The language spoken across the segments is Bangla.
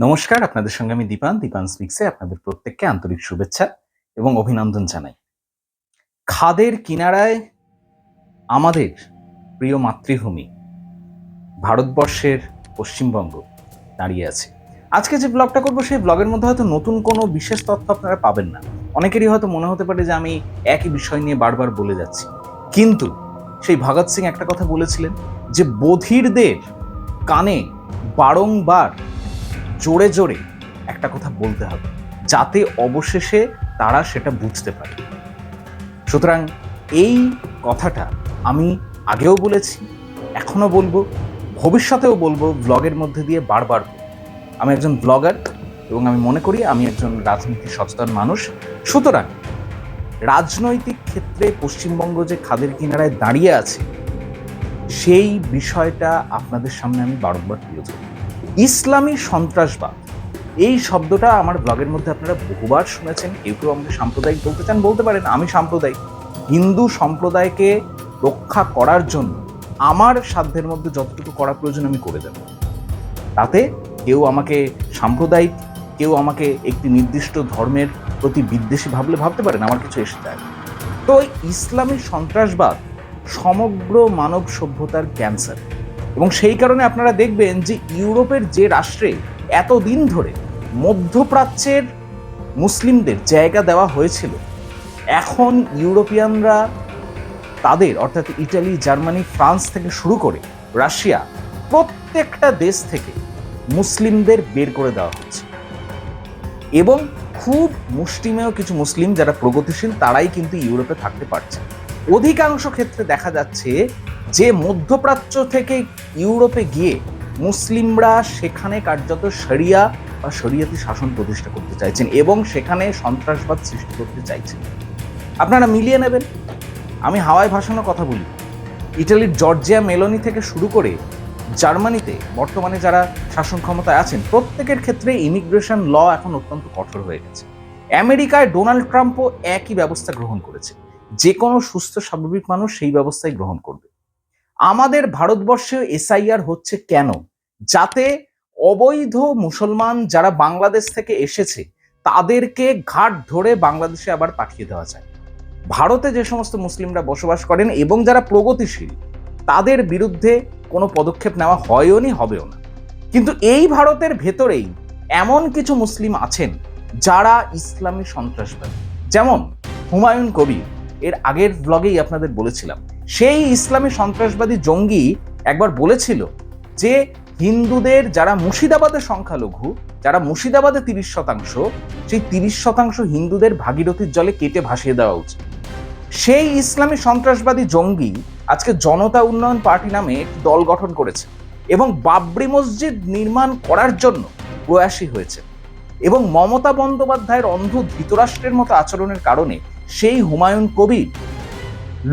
নমস্কার, আপনাদের সঙ্গে আমি দীপান স্পিক্সে আপনাদের প্রত্যেককে আন্তরিক শুভেচ্ছা এবং অভিনন্দন জানাই। খাদের কিনারায় আমাদের প্রিয় মাতৃভূমি ভারতবর্ষের পশ্চিমবঙ্গ দাঁড়িয়ে আছে। আজকে যে ব্লগটা করব সেই ব্লগের মধ্যে হয়তো নতুন কোনো বিশেষ তথ্য আপনারা পাবেন না। অনেকেরই হয়তো মনে হতে পারে যে আমি একই বিষয় নিয়ে বারবার বলে যাচ্ছি। কিন্তু সেই ভগৎ সিং একটা কথা বলেছিলেন যে বধিরদের কানে বারংবার জোরে জোরে একটা কথা বলতে হবে যাতে অবশেষে তারা সেটা বুঝতে পারে। সুতরাং এই কথাটা আমি আগেও বলেছি, এখনো বলবো, ভবিষ্যতেও বলবো, ব্লগের মধ্যে দিয়ে বারবার। আমি একজন ব্লগার এবং আমি মনে করি আমি একজন রাজনীতি সচেতন মানুষ। সুতরাং রাজনৈতিক ক্ষেত্রে পশ্চিমবঙ্গ যে খাদের কিনারায় দাঁড়িয়ে আছে সেই বিষয়টা আপনাদের সামনে আমি বারবার তুলে ধরব। ইসলামী সন্ত্রাসবাদ এই শব্দটা আমার ব্লগের মধ্যে আপনারা বহুবার শুনেছেন। কেউ কেউ আমাকে সাম্প্রদায়িক বলতে চান, বলতে পারেন। আমি সাম্প্রদায়িক, হিন্দু সম্প্রদায়কে রক্ষা করার জন্য আমার সাধ্যের মধ্যে যতটুকু করা প্রয়োজন আমি করে দেব। তাতে কেউ আমাকে সাম্প্রদায়িক, কেউ আমাকে একটি নির্দিষ্ট ধর্মের প্রতি বিদ্বেষী ভাবতে পারেন, আমার কিছু এসে যায়। তো ইসলামী সন্ত্রাসবাদ সমগ্র মানব সভ্যতার ক্যান্সার, এবং সেই কারণে আপনারা দেখবেন যে ইউরোপের যে রাষ্ট্রে এতদিন ধরে মধ্যপ্রাচ্যের মুসলিমদের জায়গা দেওয়া হয়েছিল, এখন ইউরোপিয়ানরা তাদের, অর্থাৎ ইটালি, জার্মানি, ফ্রান্স থেকে শুরু করে রাশিয়া, প্রত্যেকটা দেশ থেকে মুসলিমদের বের করে দেওয়া হচ্ছে। এবং খুব মুষ্টিমেয় কিছু মুসলিম যারা প্রগতিশীল তারাই কিন্তু ইউরোপে থাকতে পারছে। অধিকাংশ ক্ষেত্রে দেখা যাচ্ছে যে মধ্যপ্রাচ্য থেকে ইউরোপে গিয়ে মুসলিমরা সেখানে কার্যত শরিয়া বা শরিয়াতি শাসন প্রতিষ্ঠা করতে চাইছেন এবং সেখানে সন্ত্রাসবাদ সৃষ্টি করতে চাইছেন। আপনারা মিলিয়ে নেবেন, আমি হাওয়ায় ভাসানো কথা বলি। ইটালির জর্জিয়া মেলোনি থেকে শুরু করে জার্মানিতে বর্তমানে যারা শাসন ক্ষমতায় আছেন প্রত্যেকের ক্ষেত্রে ইমিগ্রেশন ল এখন অত্যন্ত কঠোর হয়ে গেছে। আমেরিকায় ডোনাল্ড ট্রাম্পও একই ব্যবস্থা গ্রহণ করেছে। যে কোনো সুস্থ স্বাভাবিক মানুষ সেই ব্যবস্থাই গ্রহণ করবে। আমাদের ভারতবর্ষে এসআইআর হচ্ছে কেন? যাতে অবৈধ মুসলমান যারা বাংলাদেশ থেকে এসেছে তাদেরকে ঘাট ধরে বাংলাদেশে আবার পাঠিয়ে দেওয়া যায়। ভারতে যে সমস্ত মুসলিমরা বসবাস করেন এবং যারা প্রগতিশীল তাদের বিরুদ্ধে কোনো পদক্ষেপ নেওয়া হয়ওনি, হবেও না। কিন্তু এই ভারতের ভেতরেই এমন কিছু মুসলিম আছেন যারা ইসলামী সন্ত্রাসবাদী, যেমন হুমায়ুন কবির। এর আগের ব্লগেই আপনাদের বলেছিলাম, সেই ইসলামী সন্ত্রাসবাদী জঙ্গি একবার বলেছিল যে হিন্দুদের, যারা মুর্শিদাবাদের সংখ্যালঘু, যারা মুর্শিদাবাদে 30%, সেই 30% হিন্দুদের ভাগীরথীর জলে কেটে ভাসিয়ে দেওয়া উচিত। সেই ইসলামী সন্ত্রাসবাদী জঙ্গি আজকে জনতা উন্নয়ন পার্টি নামে একটি দল গঠন করেছে এবং বাবরি মসজিদ নির্মাণ করার জন্য প্রয়াসী হয়েছে। এবং মমতা বন্দ্যোপাধ্যায়ের অন্ধ ধৃতরাষ্ট্রের মতো আচরণের কারণে সেই হুমায়ুন কবির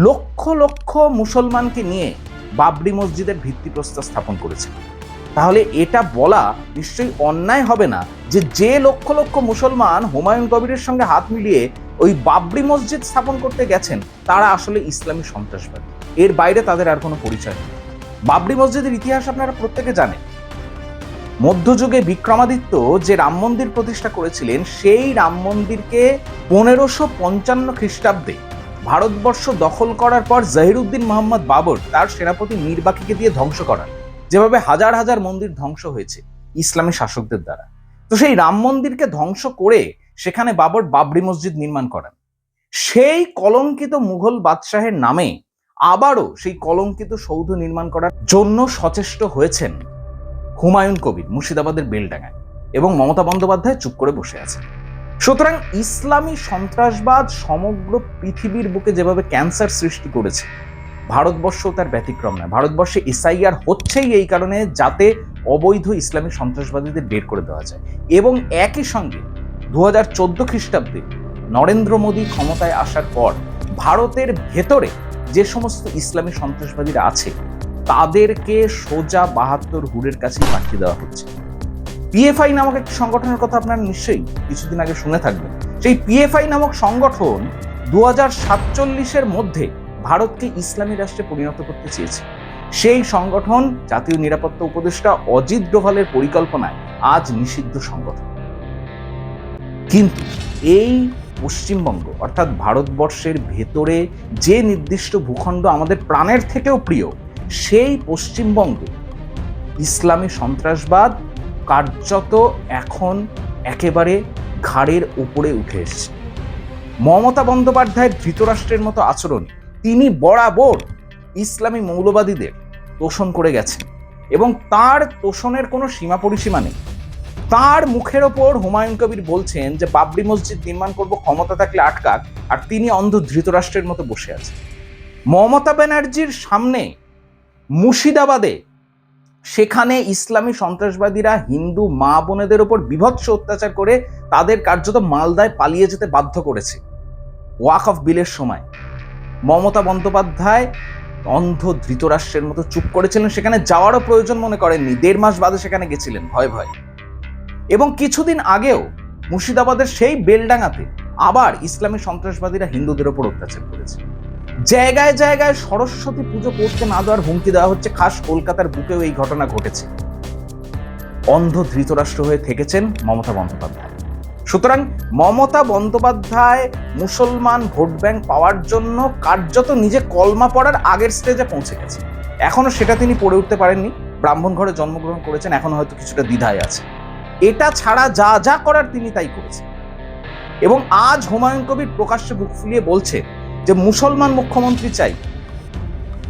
লক্ষ লক্ষ মুসলমানকে নিয়ে বাবরি মসজিদের ভিত্তিপ্রস্তর স্থাপন করেছে। তাহলে এটা বলা নিশ্চয়ই অন্যায় হবে না যে যে লক্ষ লক্ষ মুসলমান হুমায়ুন কবিরের সঙ্গে হাত মিলিয়ে ওই বাবরি মসজিদ স্থাপন করতে গেছেন তারা আসলে ইসলামী সন্ত্রাসবাদী। এর বাইরে তাদের আর কোনো পরিচয় নেই। বাবরি মসজিদের ইতিহাস আপনারা প্রত্যেকে জানেন। মধ্যযুগে বিক্রমাদিত্য যে রাম মন্দির প্রতিষ্ঠা করেছিলেন, সেই রাম মন্দিরকে 1555 খ্রিস্টাব্দে ভারতবর্ষ দখল করার পর জহিরুদ্দিন মোহাম্মদ বাবর তার সেনাপতি মীর বাকিকে দিয়ে ধ্বংস করান। যেভাবে হাজার হাজার মন্দির ধ্বংস হয়েছে ইসলামী শাসকদের দ্বারা, তো সেই রাম মন্দিরকে ধ্বংস করে সেখানে বাবর বাবরি মসজিদ নির্মাণ করেন। সেই কলঙ্কিত মুঘল বাদশাহের নামে আবারও সেই কলঙ্কিত সৌধ নির্মাণ করার জন্য সচেষ্ট হয়েছেন হুমায়ুন কবির মুর্শিদাবাদের বেলডাঙ্গায়, এবং মমতা বন্দ্যোপাধ্যায় চুপ করে বসে আছে। সুতরাং ইসলামী সন্ত্রাসবাদ সমগ্র পৃথিবীর বুকে যেভাবে ক্যান্সার সৃষ্টি করেছে, ভারতবর্ষ তার ব্যতিক্রম নয়। ভারতবর্ষে এসআইআর হচ্ছেই এই কারণে যাতে অবৈধ ইসলামী সন্ত্রাসবাদীদের বের করে দেওয়া যায়। এবং একই সঙ্গে 2014 খ্রিস্টাব্দে নরেন্দ্র মোদী ক্ষমতায় আসার পর ভারতের ভেতরে যে সমস্ত ইসলামী সন্ত্রাসবাদীরা আছে তাদেরকে সোজা 72 হুরের কাছে পাঠিয়ে দেওয়া হচ্ছে। পিএফআই নামক একটি সংগঠনের কথা আপনারা নিশ্চয়ই কিছুদিন আগে শুনে থাকবেন। সেই পিএফআই নামক সংগঠন 2047-এর মধ্যে ভারতকে ইসলামী রাষ্ট্রে পরিণত করতে চেয়েছে। সেই সংগঠন জাতীয় নিরাপত্তা উপদেষ্টা অজিত ডোভালের পরিকল্পনায় আজ নিষিদ্ধ সংগঠন। কিন্তু এই পশ্চিমবঙ্গ অর্থাৎ ভারতবর্ষের ভেতরে যে নির্দিষ্ট ভূখণ্ড আমাদের প্রাণের থেকেও প্রিয়, সেই পশ্চিমবঙ্গে ইসলামী সন্ত্রাসবাদ কার্যত এখন একেবারে ঘাড়ের উপরে উঠে এসেছে। মমতা বন্দ্যোপাধ্যায়ের ধৃতরাষ্ট্রের মতো আচরণ, তিনি বরাবর ইসলামী মৌলবাদীদের তোষণ করে গেছেন এবং তার তোষণের কোনো সীমা পরিসীমা নেই। তার মুখের ওপর হুমায়ুন কবির বলছেন যে বাবরি মসজিদ নির্মাণ করব, ক্ষমতা থাকলে আটকাক, আর তিনি অন্ধ ধৃতরাষ্ট্রের মতো বসে আছেন। মমতা ব্যানার্জির সামনে মুর্শিদাবাদে সেখানে ইসলামী সন্ত্রাসবাদীরা হিন্দু মা বোনেদের ওপর বীভৎস অত্যাচার করে তাদের কার্যত মালদায় পালিয়ে যেতে বাধ্য করেছে। ওয়াকফ বিলের সময় মমতা বন্দ্যোপাধ্যায় অন্ধ ধৃতরাষ্ট্রের মতো চুপ করেছিলেন, সেখানে যাওয়ারও প্রয়োজন মনে করেননি। 1.5 মাস বাদে সেখানে গেছিলেন ভয় ভয়। এবং কিছুদিন আগেও মুর্শিদাবাদের সেই বেলডাঙ্গাতে আবার ইসলামী সন্ত্রাসবাদীরা হিন্দুদের ওপর অত্যাচার করেছে। জায়গায় জায়গায় সরস্বতী পুজো করতে না দেওয়ার হুমকি দেওয়া হচ্ছে। খাস কলকাতার বুকেও এই ঘটনা ঘটেছে। অন্ধ ধৃতরাষ্ট্র হয়ে থেকেছেন মমতা বন্দ্যোপাধ্যায়। সুতরাং মমতা বন্দ্যোপাধ্যায় মুসলমান ভোট ব্যাংক পাওয়ার জন্য কার্যত নিজে কলমা পড়ার আগের স্টেজে পৌঁছে গেছে। এখনো সেটা তিনি পড়ে উঠতে পারেননি। ব্রাহ্মণ ঘরে জন্মগ্রহণ করেছেন, এখনো হয়তো কিছুটা দ্বিধায় আছে। এটা ছাড়া যা যা করার তিনি তাই করেছেন। এবং আজ হুমায়ুন কবির প্রকাশ্যে বুক ফুলিয়ে বলছে যে মুসলমান মুখ্যমন্ত্রী চাই।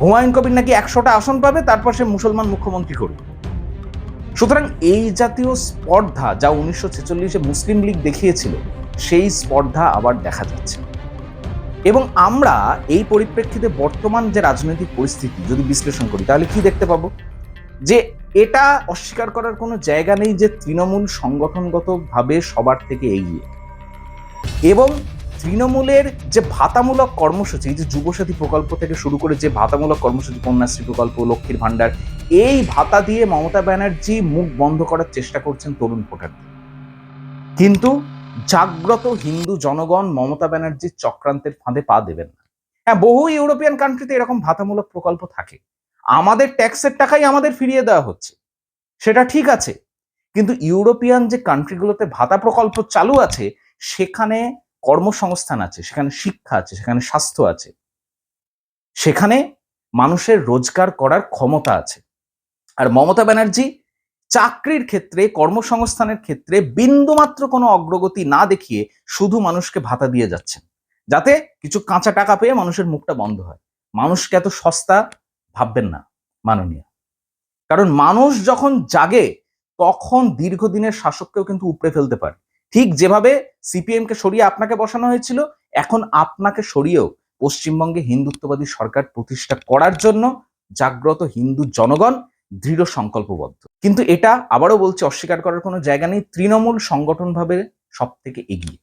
হুমায়ুন কবির নাকি 100টা আসন পাবে, তারপর সে মুসলমান মুখ্যমন্ত্রী করবে। সুতরাং এই জাতীয় স্পর্ধা যা 1946-এ মুসলিম লীগ দেখিয়েছিল, সেই স্পর্ধা আবার দেখা যাচ্ছে। এবং আমরা এই পরিপ্রেক্ষিতে বর্তমান যে রাজনৈতিক পরিস্থিতি যদি বিশ্লেষণ করি, তাহলে কি দেখতে পাবো? যে এটা অস্বীকার করার কোনো জায়গা নেই যে তৃণমূল সংগঠনগতভাবে সবার থেকে এগিয়ে। এবং তৃণমূলের যে ভাতামূলক কর্মসূচি, যে যুবসাথী প্রকল্প থেকে শুরু করে যে ভাতামূলক কর্মসূচি, কন্যাশ্রী প্রকল্প, লক্ষ্মীর ভাণ্ডার, এই ভাতা দিয়ে মমতা ব্যানার্জি মুখ বন্ধ করার চেষ্টা করছেন তরুণ ভোটারদের। কিন্তু জাগ্রত হিন্দু জনগণ মমতা ব্যানার্জির চক্রান্তের ফাঁদে পা দেবেন না। হ্যাঁ, বহু ইউরোপিয়ান কান্ট্রিতে এরকম ভাতামূলক প্রকল্প থাকে। আমাদের ট্যাক্সের টাকাই আমাদের ফিরিয়ে দেওয়া হচ্ছে, সেটা ঠিক আছে। কিন্তু ইউরোপিয়ান যে কান্ট্রিগুলোতে ভাতা প্রকল্প চালু আছে, সেখানে কর্মসংস্থান আছে, সেখানে শিক্ষা আছে, সেখানে স্বাস্থ্য আছে, সেখানে মানুষের রোজগার করার ক্ষমতা আছে। আর মমতা ব্যানার্জি চাকরির ক্ষেত্রে, কর্মসংস্থানের ক্ষেত্রে বিন্দুমাত্র কোনো অগ্রগতি না দেখিয়ে শুধু মানুষকে ভাতা দিয়ে যাচ্ছেন, যাতে কিছু কাঁচা টাকা পেয়ে মানুষের মুখটা বন্ধ হয়। মানুষকে এত সস্তা ভাববেন না মাননীয়। কারণ মানুষ যখন জাগে তখন দীর্ঘদিনের শাসককেও কিন্তু উপড়ে ফেলতে পারে। ঠিক যেভাবে সিপিএমকে সরিয়ে আপনাকে বসানো হয়েছিল, এখন আপনাকে সরিয়েও পশ্চিমবঙ্গে হিন্দুত্ববাদী সরকার প্রতিষ্ঠা করার জন্য জাগ্রত হিন্দু জনগণ দৃঢ় সংকল্পবদ্ধ। কিন্তু এটা আবারও বলছি, অস্বীকার করার কোনো জায়গা নেই, তৃণমূল সংগঠনভাবে সব থেকে এগিয়ে।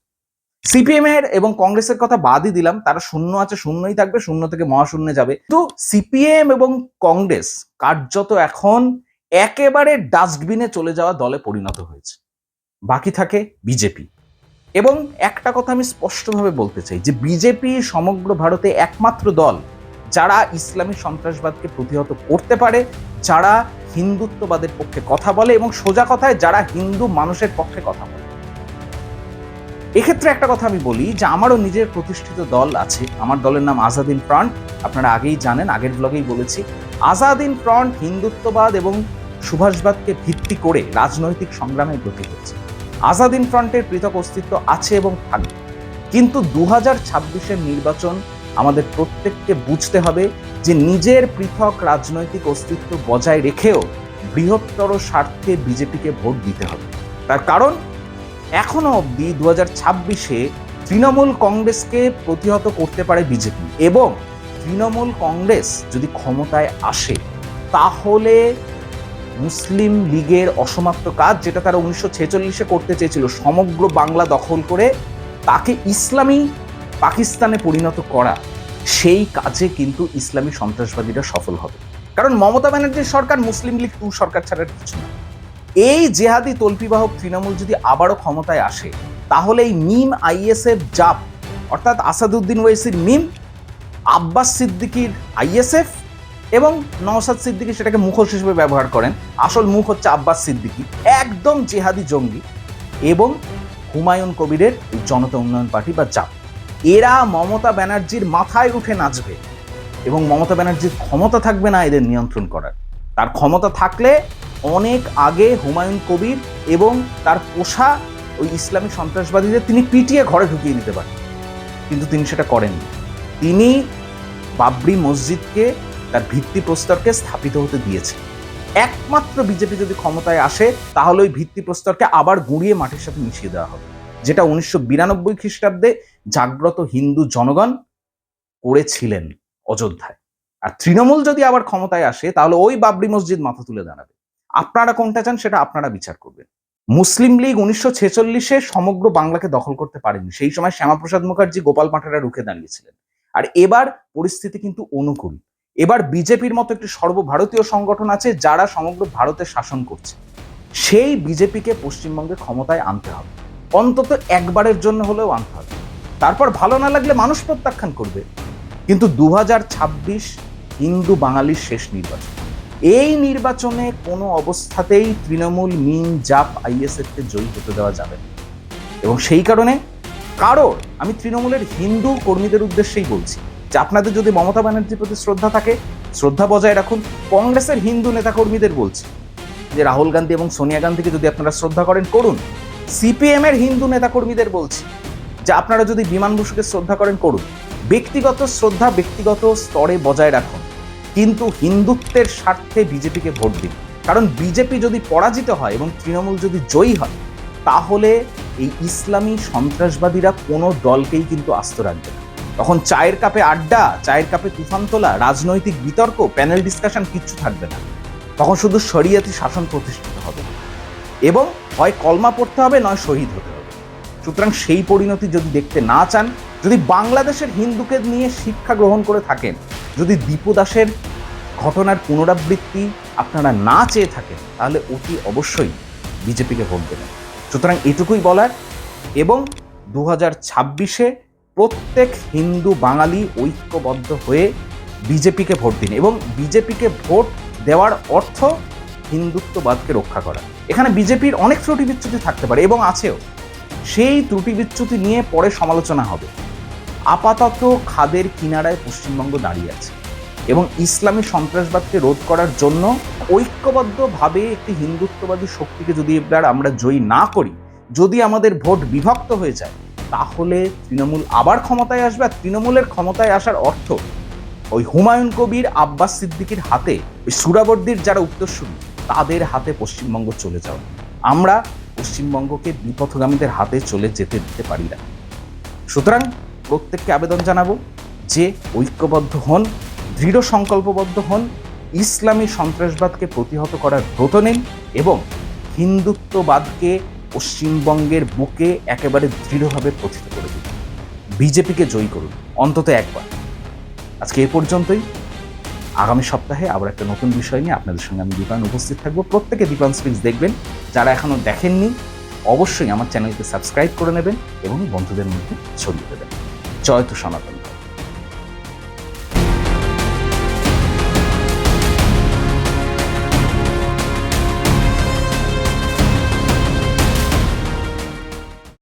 সিপিএম এর এবং কংগ্রেসের কথা বাদই দিলাম, তারা শূন্য আছে, শূন্যই থাকবে, শূন্য থেকে মহাশূন্যে যাবে। তো সিপিএম এবং কংগ্রেস কার্যত এখন একেবারে ডাস্টবিনে চলে যাওয়া দলে পরিণত হয়েছে। বাকি থাকে বিজেপি। এবং একটা কথা আমি স্পষ্টভাবে বলতে চাই যে বিজেপি সমগ্র ভারতে একমাত্র দল যারা ইসলামী সন্ত্রাসবাদকে প্রতিহত করতে পারে, যারা হিন্দুত্ববাদের পক্ষে কথা বলে এবং সোজা কথায় যারা হিন্দু মানুষের পক্ষে কথা বলে। এক্ষেত্রে একটা কথা আমি বলি যে আমারও নিজের প্রতিষ্ঠিত দল আছে। আমার দলের নাম আজাদ হিন্দ ফ্রন্ট। আপনারা আগেই জানেন, আগের ব্লগেই বলেছি। আজাদ হিন্দ ফ্রন্ট হিন্দুত্ববাদ এবং সুভাষবাদকে ভিত্তি করে রাজনৈতিক সংগ্রামে ব্রতী হচ্ছে। আজাদ হিন্দ ফ্রন্টের পৃথক অস্তিত্ব আছে এবং থাকবে। কিন্তু 2026-এর নির্বাচন আমাদের প্রত্যেককে বুঝতে হবে যে নিজের পৃথক রাজনৈতিক অস্তিত্ব বজায় রেখেও বৃহত্তর স্বার্থে বিজেপিকে ভোট দিতে হবে। তার কারণ এখনো অবধি 2026-এ তৃণমূল কংগ্রেসকে প্রতিহত করতে পারে বিজেপি, এবং তৃণমূল কংগ্রেস যদি ক্ষমতায় আসে তাহলে মুসলিম লীগের অসমাপ্ত কাজ, যেটা তারা 1946-এ করতে চেয়েছিল, সমগ্র বাংলা দখল করে তাকে ইসলামী পাকিস্তানে পরিণত করা, সেই কাজে কিন্তু ইসলামী সন্ত্রাসবাদীরা সফল হবে। কারণ মমতা ব্যানার্জির সরকার মুসলিম লীগ 2 সরকার ছাড়ার কিছু না। এই জেহাদি তল্পিবাহক তৃণমূল যদি আবারও ক্ষমতায় আসে, তাহলে এই মিম আইএসএফ জাপ, অর্থাৎ আসাদুদ্দিন ওয়েসির মিম, আব্বাস সিদ্দিকির আইএসএফ এবং নওশাদ সিদ্দিকী সেটাকে মুখোশ হিসেবে ব্যবহার করেন। আসল মুখ হচ্ছে আব্বাস সিদ্দিকী, একদম জিহাদি জঙ্গি, এবং হুমায়ুন কবিরের জনতা উন্নয়ন পার্টি বা জাপ। এরা মমতা ব্যানার্জির মাথায় উঠে নাচবে এবং মমতা ব্যানার্জির ক্ষমতা থাকবে না এদের নিয়ন্ত্রণ করার। তার ক্ষমতা থাকলে অনেক আগে হুমায়ুন কবির এবং তার পোষা ওই ইসলামী সন্ত্রাসবাদীদের তিনি পিটিয়ে ঘরে ঢুকিয়ে দিতে পারেন, কিন্তু তিনি সেটা করেননি। তিনি বাবরি মসজিদকে, তার ভিত্তিপ্রস্তরকে স্থাপিত হতে দিয়েছে। একমাত্র বিজেপি যদি ক্ষমতায় আসে তাহলে ওই ভিত্তিপ্রস্তরকে আবার গুঁড়িয়ে মাটির সাথে মিশিয়ে দেওয়া হবে, যেটা 1992 খ্রিস্টাব্দে জাগ্রত হিন্দু জনগণ করেছিলেন অযোধ্যায়। আর তৃণমূল যদি আবার ক্ষমতায় আসে তাহলে ওই বাবরি মসজিদ মাথা তুলে দাঁড়াবে। আপনারা কোনটা চান সেটা আপনারা বিচার করবেন। মুসলিম লীগ 1946-এ সমগ্র বাংলাকে দখল করতে পারেনি। সেই সময় শ্যামাপ্রসাদ মুখার্জি, গোপাল পাঠারা রুখে দাঁড়িয়েছিলেন। আর এবার পরিস্থিতি কিন্তু অনুকূল। এবার বিজেপির মতো একটি সর্বভারতীয় সংগঠন আছে যারা সমগ্র ভারতে শাসন করছে। সেই বিজেপিকে পশ্চিমবঙ্গে ক্ষমতায় আনতে হবে, অন্তত একবারের জন্য হলেও আনতে হবে। তারপর ভালো না লাগলে মানুষ প্রত্যাখ্যান করবে। কিন্তু 2026 হিন্দু বাঙালির শেষ নির্বাচন। এই নির্বাচনে কোনো অবস্থাতেই তৃণমূল, মিন, জাপ, আইএসএফকে জয়ী হতে দেওয়া যাবে না। এবং সেই কারণে আমি তৃণমূলের হিন্দু কর্মীদের উদ্দেশ্যেই বলছি যে আপনাদের যদি মমতা ব্যানার্জির প্রতি শ্রদ্ধা থাকে, শ্রদ্ধা বজায় রাখুন। কংগ্রেসের হিন্দু নেতাকর্মীদের বলছি যে রাহুল গান্ধী এবং সোনিয়া গান্ধীকে যদি আপনারা শ্রদ্ধা করেন করুন। সিপিএম এর হিন্দু নেতাকর্মীদের বলছি যে আপনারা যদি বিমান বসুকে শ্রদ্ধা করেন করুন। ব্যক্তিগত শ্রদ্ধা ব্যক্তিগত স্তরে বজায় রাখুন, কিন্তু হিন্দুত্বের স্বার্থে বিজেপিকে ভোট দিন। কারণ বিজেপি যদি পরাজিত হয় এবং তৃণমূল যদি জয়ী হয় তাহলে এই ইসলামী সন্ত্রাসবাদীরা কোনো দলকেই কিন্তু আস্ত রাখবে না। তখন চায়ের কাপে আড্ডা, চায়ের কাপে তুফান তোলা, রাজনৈতিক বিতর্ক, প্যানেল ডিসকাশন কিচ্ছু থাকবে না। তখন শুধু শরিয়াতি শাসন প্রতিষ্ঠিত হবে এবং হয় কলমা পড়তে হবে নয় শহীদ হতে হবে। সুতরাং সেই পরিণতি যদি দেখতে না চান, যদি বাংলাদেশের হিন্দুকে নিয়ে শিক্ষা গ্রহণ করে থাকেন, যদি দীপু দাসের ঘটনার পুনরাবৃত্তি আপনারা না চেয়ে থাকেন, তাহলে অতি অবশ্যই বিজেপিকে ভোট দেবেন। সুতরাং এটুকুই বলার। এবং 2026-এ প্রত্যেক হিন্দু বাঙালি ঐক্যবদ্ধ হয়ে বিজেপিকে ভোট দিন। এবং বিজেপিকে ভোট দেওয়ার অর্থ হিন্দুত্ববাদকে রক্ষা করা। এখানে বিজেপির অনেক ত্রুটি বিচ্যুতি থাকতে পারে এবং আছেও, সেই ত্রুটি বিচ্যুতি নিয়ে পরে সমালোচনা হবে। আপাতত খাদের কিনারায় পশ্চিমবঙ্গ দাঁড়িয়ে আছে এবং ইসলামী সন্ত্রাসবাদকে রোধ করার জন্য ঐক্যবদ্ধভাবে একটি হিন্দুত্ববাদী শক্তিকে যদি এবার আমরা জয়ী না করি, যদি আমাদের ভোট বিভক্ত হয়ে যায়, তাহলে তৃণমূল আবার ক্ষমতায় আসবে। আর তৃণমূলের ক্ষমতায় আসার অর্থ ওই হুমায়ুন কবির, আব্বাস সিদ্দিকীর হাতে, ওই সুরাবর্দির যারা উত্তরসূরি, তাদের হাতে পশ্চিমবঙ্গ চলে যাওয়া। আমরা পশ্চিমবঙ্গকে বিপথগামীদের হাতে চলে যেতে দিতে পারি না। সুতরাং প্রত্যেককে আবেদন জানাবো যে ঐক্যবদ্ধ হন, দৃঢ় সংকল্পবদ্ধ হন, ইসলামী সন্ত্রাসবাদকে প্রতিহত করার ব্রত নিন এবং হিন্দুত্ববাদকে পশ্চিমবঙ্গের বুকে একেবারে দৃঢ়ভাবে প্রতিষ্ঠিত করে দিন। বিজেপিকে জয়ী করুন অন্তত একবার। আজকে এ পর্যন্তই। আগামী সপ্তাহে আবার একটা নতুন বিষয় নিয়ে আপনাদের সঙ্গে আমি দীপান উপস্থিত থাকবো। প্রত্যেকে দীপান স্পিক্স দেখবেন। যারা এখনো দেখেননি অবশ্যই আমার চ্যানেলকে সাবস্ক্রাইব করে নেবেন এবং বন্ধুদের মধ্যে ছড়িয়ে দেবেন। জয় তো সনাতন।